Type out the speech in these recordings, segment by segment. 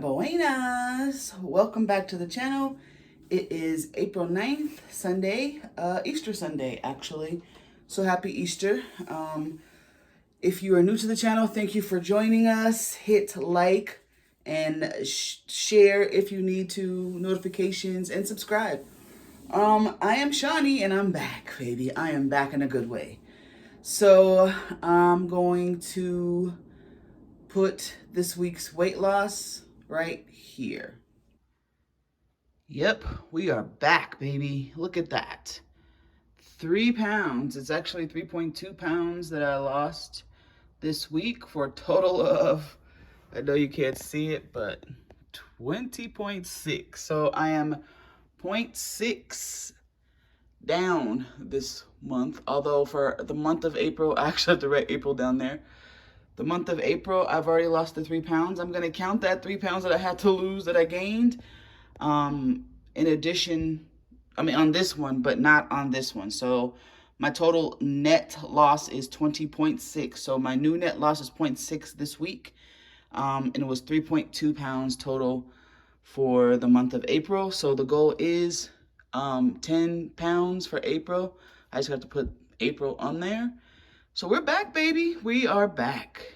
Buenas. Welcome back to the channel. It is April 9th, Sunday, Easter Sunday, actually. So happy Easter. If you are new to the channel, thank you for joining us. Hit like and share if you need to, notifications, and subscribe. I am Shawnee and I'm back, baby. I am back in a good way. So I'm going to put this week's weight loss right here. Yep, we are back, baby. Look at that. 3 pounds. It's actually 3.2 pounds that I lost this week for a total of, I know you can't see it, but 20.6. So I am 0.6 down this month. Although for the month of April, I actually have to write April down there. The month of April, I've already lost the 3 pounds. I'm going to count that 3 pounds that I had to lose that I gained. In addition, on this one, but not on this one. So my total net loss is 20.6. So my new net loss is 0.6 this week. And it was 3.2 pounds total for the month of April. So the goal is 10 pounds for April. I just have to put April on there. So we're back, baby. We are back.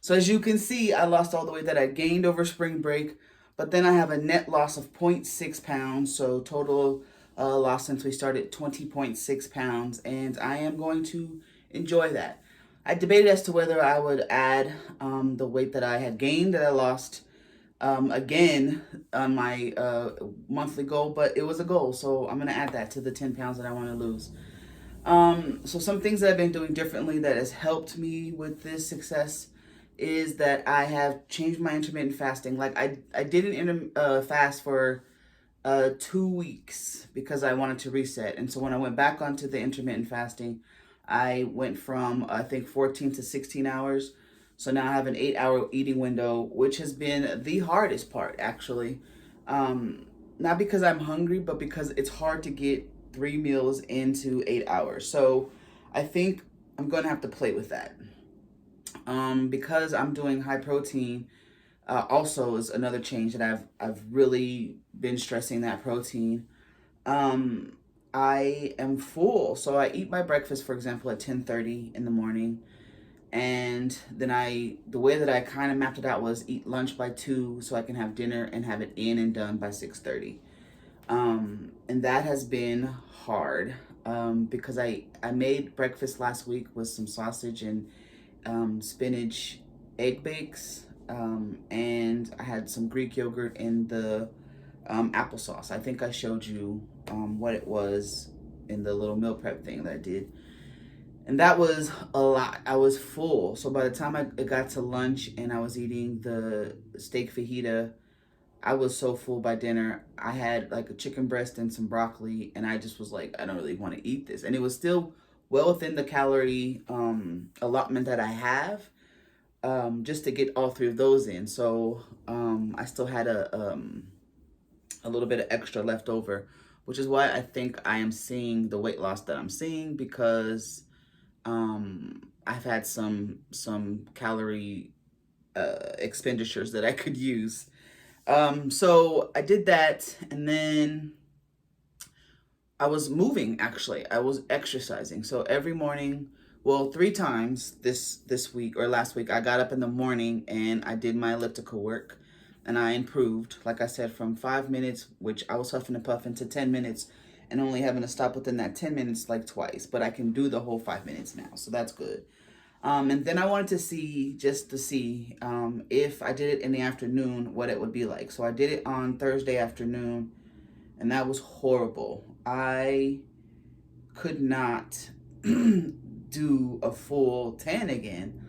So as you can see, I lost all the weight that I gained over spring break, but then I have a net loss of 0.6 pounds. So total loss since we started 20.6 pounds, and I am going to enjoy that. I debated as to whether I would add the weight that I had gained that I lost again on my monthly goal, but it was a goal. So I'm going to add that to the 10 pounds that I want to lose. So some things that I've been doing differently that has helped me with this success is that I have changed my intermittent fasting. Like I didn't fast for 2 weeks because I wanted to reset. And so when I went back onto the intermittent fasting, I went from, I think, 14 to 16 hours. So now I have an 8-hour eating window, which has been the hardest part, actually. Not because I'm hungry, but because it's hard to get 3 meals into 8 hours. So I think I'm going to have to play with that. Because I'm doing high protein, also is another change that I've really been stressing that protein. I am full, so I eat my breakfast, for example, at 10:30 in the morning, and then the way that I kind of mapped it out was eat lunch by 2, so I can have dinner and have it in and done by 6:30. And that has been hard because I made breakfast last week with some sausage and spinach egg bakes, and I had some Greek yogurt in the applesauce. I think I showed you what it was in the little meal prep thing that I did. And that was a lot. I was full. So by the time I got to lunch and I was eating the steak fajita, I was so full by dinner. I had like a chicken breast and some broccoli, and I just was like, I don't really want to eat this. And it was still well within the calorie allotment that I have, just to get all 3 of those in. So I still had a little bit of extra left over, which is why I think I am seeing the weight loss that I'm seeing, because I've had some calorie expenditures that I could use. So I did that, and then I was moving, actually. I was exercising. So every morning, well, 3 times this week or last week, I got up in the morning and I did my elliptical work, and I improved, like I said, from 5 minutes, which I was huffing and puffing, to 10 minutes, and only having to stop within that 10 minutes like twice. But I can do the whole 5 minutes now, so that's good. And then I wanted to see, just to see if I did it in the afternoon, what it would be like. So I did it on Thursday afternoon, and that was horrible. I could not do a full 10 again.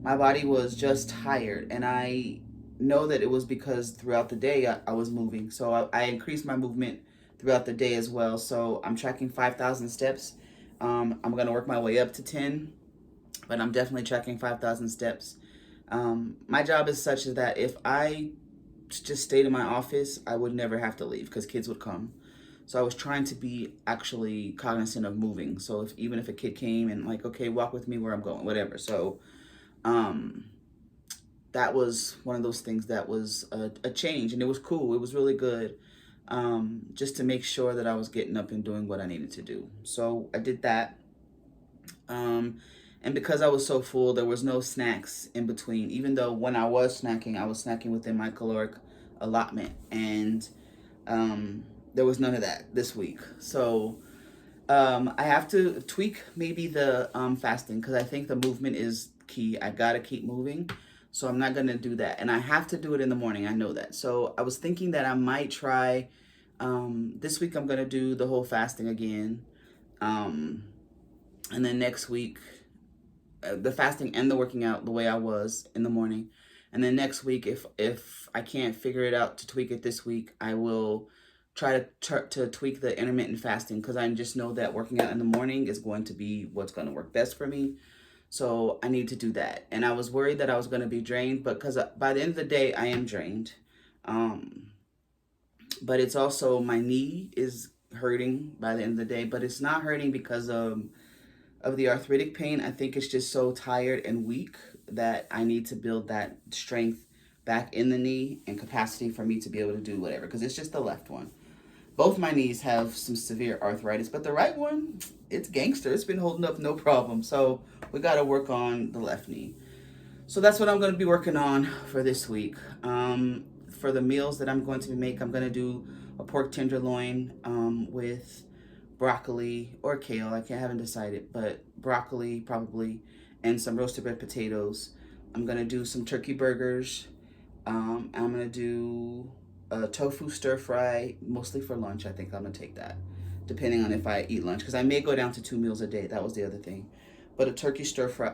My body was just tired, and I know that it was because throughout the day I was moving. So I increased my movement throughout the day as well. So I'm tracking 5,000 steps. I'm going to work my way up to 10, but I'm definitely tracking 5,000 steps. My job is such that if I just stayed in my office, I would never have to leave because kids would come. So I was trying to be actually cognizant of moving. So even if a kid came and like, okay, walk with me where I'm going, whatever. So that was one of those things that was a change, and it was cool. It was really good, just to make sure that I was getting up and doing what I needed to do. So I did that. And because I was so full, there was no snacks in between. Even though when I was snacking within my caloric allotment, and there was none of that this week. So I have to tweak maybe the fasting, because I think the movement is key. I gotta keep moving. So I'm not gonna do that. And I have to do it in the morning. I know that. So I was thinking that I might try, this week I'm gonna do the whole fasting again. And then next week, the fasting and the working out the way I was in the morning. And then next week, if I can't figure it out to tweak it this week, I will try to tweak the intermittent fasting, because I just know that working out in the morning is going to be what's going to work best for me. So I need to do that. And I was worried that I was going to be drained, but because by the end of the day, I am drained. But it's also, my knee is hurting by the end of the day, but it's not hurting because of the arthritic pain. I think it's just so tired and weak that I need to build that strength back in the knee and capacity for me to be able to do whatever, because it's just the left one. Both my knees have some severe arthritis, but the right one, it's gangster. It's been holding up no problem. So we got to work on the left knee. So that's what I'm going to be working on for this week. For the meals that I'm going to make, I'm going to do a pork tenderloin with broccoli or kale. I haven't decided, but broccoli probably, and some roasted red potatoes. I'm going to do some turkey burgers. I'm going to do a tofu stir fry, mostly for lunch. I think I'm going to take that, depending on if I eat lunch, because I may go down to 2 meals a day. That was the other thing. But a tofu stir fry,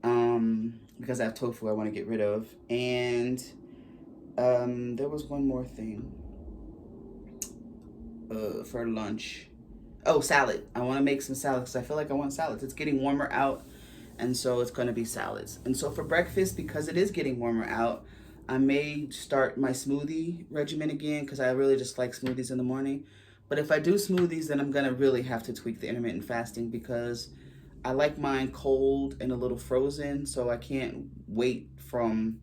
because I have tofu I want to get rid of. And there was one more thing for lunch. Oh, salad. I want to make some salad because I feel like I want salads. It's getting warmer out, and so it's going to be salads. And so for breakfast, because it is getting warmer out, I may start my smoothie regimen again, because I really just like smoothies in the morning. But if I do smoothies, then I'm going to really have to tweak the intermittent fasting, because I like mine cold and a little frozen, so I can't wait from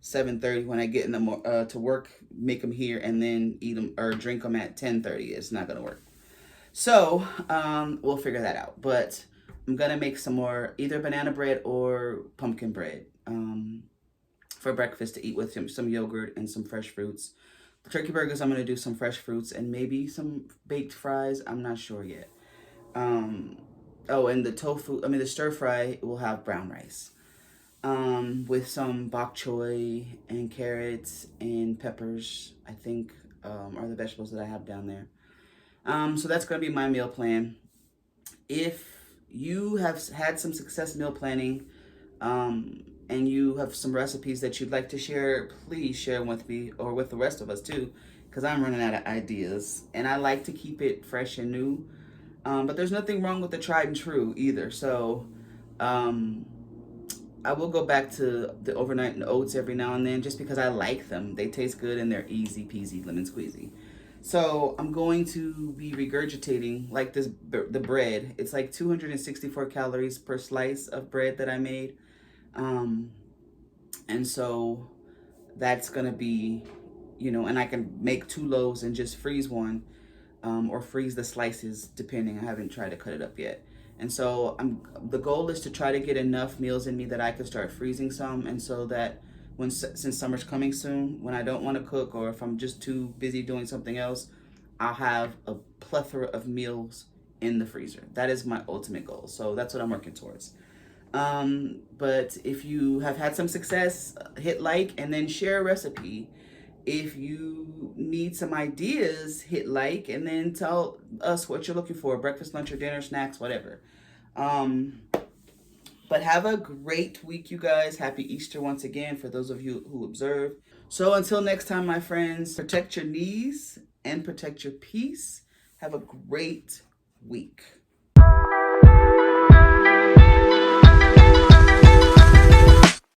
7:30 when I get in the to work, make them here, and then eat them or drink them at 10:30. It's not going to work. So we'll figure that out. But I'm going to make some more either banana bread or pumpkin bread for breakfast to eat with some yogurt and some fresh fruits. The turkey burgers, I'm going to do some fresh fruits and maybe some baked fries. I'm not sure yet. Oh, and the stir fry will have brown rice with some bok choy and carrots and peppers, I think, are the vegetables that I have down there. So that's going to be my meal plan. If you have had some success meal planning, and you have some recipes that you'd like to share, please share them with me or with the rest of us too, because I'm running out of ideas. And I like to keep it fresh and new. But there's nothing wrong with the tried and true either. So I will go back to the overnight oats every now and then, just because I like them. They taste good and they're easy peasy lemon squeezy. So I'm going to be regurgitating like the bread. It's like 264 calories per slice of bread that I made. And so that's going to be, and I can make 2 loaves and just freeze one, or freeze the slices depending. I haven't tried to cut it up yet. And so the goal is to try to get enough meals in me that I can start freezing some. And so that since summer's coming soon, when I don't want to cook, or if I'm just too busy doing something else, I'll have a plethora of meals in the freezer. That is my ultimate goal. So that's what I'm working towards. But if you have had some success, hit like and then share a recipe. If you need some ideas, hit like and then tell us what you're looking for: breakfast, lunch, or dinner, snacks, whatever. But have a great week, you guys. Happy Easter once again for those of you who observe. So until next time, my friends, protect your knees and protect your peace. Have a great week.